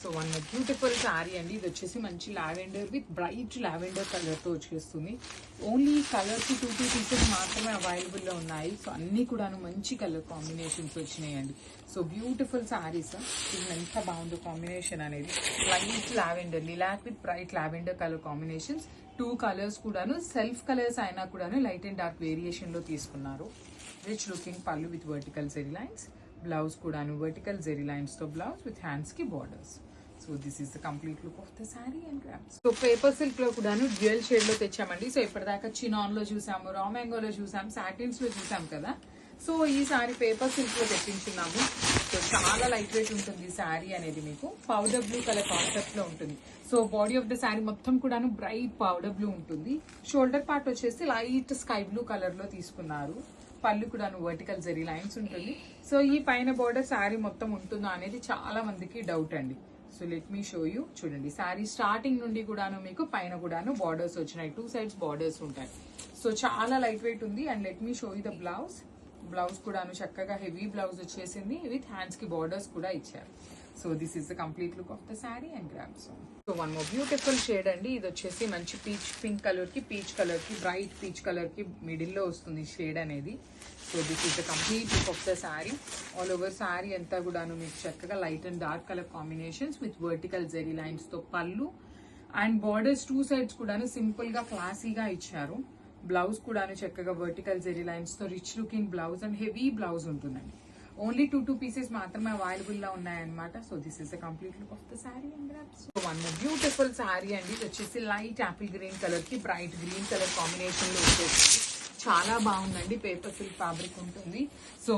So one beautiful sari అండి. ఇది వచ్చేసి మంచి లావెండర్ విత్ బ్రైట్ లావెండర్ కలర్తో వచ్చేస్తుంది. ఓన్లీ కలర్కి 2 పీసెస్ మాత్రమే అవైలబుల్లో ఉన్నాయి. సో అన్నీ కూడాను మంచి కలర్ కాంబినేషన్స్ వచ్చినాయండి. So beautiful saris. ఇది ఎంత బాగుందో కాంబినేషన్ అనేది. Bright lavender, lilac with bright lavender colour combinations. 2 colours కూడాను సెల్ఫ్ కలర్స్ అయినా కూడాను లైట్ అండ్ డార్క్ వేరియేషన్లో తీసుకున్నారు. రిచ్ లుకింగ్ పళ్ళు with vertical zari lines. Blouse కూడాను వర్టికల్ జెరీ లైన్స్తో బ్లౌజ్ విత్ హ్యాండ్స్కి borders. So this is the complete look of the sari and grams. So paper silk లో కూడాను డ్యూయల్ షేడ్ లో తెచ్చామండి. సో ఇప్పటిదాకా చినాన్ లో చూసాము, రా మ్యాంగోలో చూసాం, సాటిన్స్ లో చూసాం కదా. సో ఈ సారీ పేపర్ సిల్క్ లో తెప్పించున్నాము. సో చాలా లైట్ వెయిట్ ఉంటుంది ఈ శారీ అనేది. మీకు పౌడర్ బ్లూ కలర్ కాన్సెప్ట్ లో ఉంటుంది. So body of the sari మొత్తం కూడాను బ్రైట్ పౌడర్ బ్లూ ఉంటుంది. షోల్డర్ పార్ట్ వచ్చేసి లైట్ స్కై బ్లూ కలర్ లో తీసుకున్నారు. పళ్ళు కూడాను వర్టికల్ జెరీ లైన్స్ ఉంటుంది. సో ఈ పైన బార్డర్ శారీ మొత్తం ఉంటుందా అనేది చాలా మందికి డౌట్ అండి. So let me show you. చూడండి, శారీ స్టార్టింగ్ నుండి కూడాను మీకు పైన కూడాను బార్డర్స్ వచ్చినాయి. 2 సైడ్స్ బార్డర్స్ ఉంటాయి. సో చాలా లైట్ వెయిట్ ఉంది. And let me show you the blouse. Blouse కూడాను చక్కగా హెవీ బ్లౌజ్ వచ్చేసింది విత్ హ్యాండ్స్ కి బార్డర్స్ కూడా ఇచ్చారు. So this is the complete look of the sari and grams. So one more beautiful shade అండి. ఇది వచ్చేసి మంచి పింక్ కలర్ కి బ్రైట్ పీచ్ కలర్ కి మిడిల్ లో వస్తుంది షేడ్ అనేది. So this is the complete look of the sari. All over sari అంతా కూడాను మీకు చక్కగా light and dark colour combinations with vertical zari lines తో పళ్ళు అండ్ బార్డర్స్ 2 సైడ్స్ కూడాను సింపుల్ గా క్లాసీగా ఇచ్చారు. బ్లౌజ్ కూడాను చక్కగా వర్టికల్ జెరీ లైన్స్ తో rich looking blouse and heavy blouse ఉంటుందండి. ఓన్లీ 2 పీసెస్ మాత్రమే అవైలబుల్ గా ఉన్నాయన్నమాట. So this is the complete look of the sari and grams. So one beautiful sari అండి. ఇది వచ్చేసి లైట్ యాపిల్ గ్రీన్ కలర్ కి బ్రైట్ గ్రీన్ కలర్ కాంబినేషన్ లో వచ్చేసింది. చాలా బాగుందండి. పేపర్ సిల్క్ ఫ్యాబ్రిక్ ఉంటుంది. So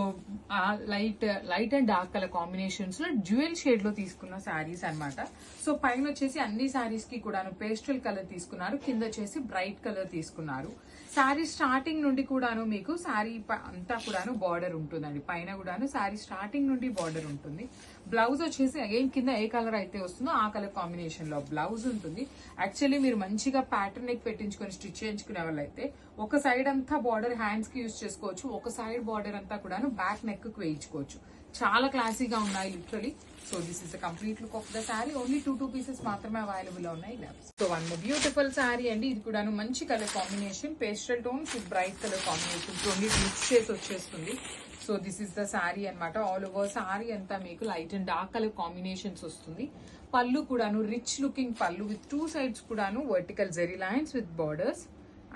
light and dark colour combinations లో డ్యూయల్ షేడ్ లో తీసుకున్న శారీస్ అన్నమాట. సో పైన వచ్చేసి అన్ని శారీస్ కి కూడాను పేస్టల్ కలర్ తీసుకున్నారు. కింద వచ్చేసి బ్రైట్ కలర్ తీసుకున్నారు. శారీ స్టార్టింగ్ నుండి కూడాను మీకు శారీ అంతా కూడాను బార్డర్ ఉంటుందండి. పైన కూడాను శారీ స్టార్టింగ్ నుండి బార్డర్ ఉంటుంది. బ్లౌజ్ వచ్చేసి అగైన్ కింద ఏ కలర్ అయితే వస్తుందో ఆ కలర్ కాంబినేషన్ లో బ్లౌజ్ ఉంటుంది. యాక్చువల్లీ మీరు మంచిగా ప్యాటర్న్ నెక్ పెట్టించుకొని స్టిచ్ చేయించుకునే వాళ్ళైతే ఒక సైడ్ అంతా బార్డర్ హ్యాండ్స్ కి యూజ్ చేసుకోవచ్చు. ఒక సైడ్ బార్డర్ అంతా కూడాను బ్యాక్ నెక్ కు వేయించుకోవచ్చు. చాలా క్లాసీగా ఉన్నాయి literally. So this is the complete look of the sari. Only 2 pieces మాత్రమే అవైలబుల్ ఉన్నాయి. సో వన్ బ్యూటిఫుల్ శారీ అండి. ఇది కూడాను మంచి colour combination, pastel tone with bright colour combination. Only mix చేసి వచ్చేస్తుంది. So this is the sari అనమాట. ఆల్ ఓవర్ శారీ అంతా మీకు light and dark colour combinations వస్తుంది. పళ్ళు కూడాను రిచ్ లుకింగ్ పళ్ళు విత్ 2 సైడ్స్ కూడాను vertical zari lines with borders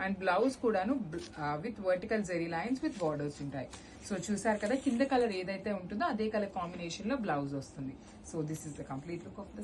and blouse కూడాను with vertical zari lines with borders ఉంటాయి. సో చూసారు కదా, కింద కలర్ ఏదైతే ఉంటుందో అదే కలర్ కాంబినేషన్ లో బ్లౌజ్ వస్తుంది. So this is the complete look of the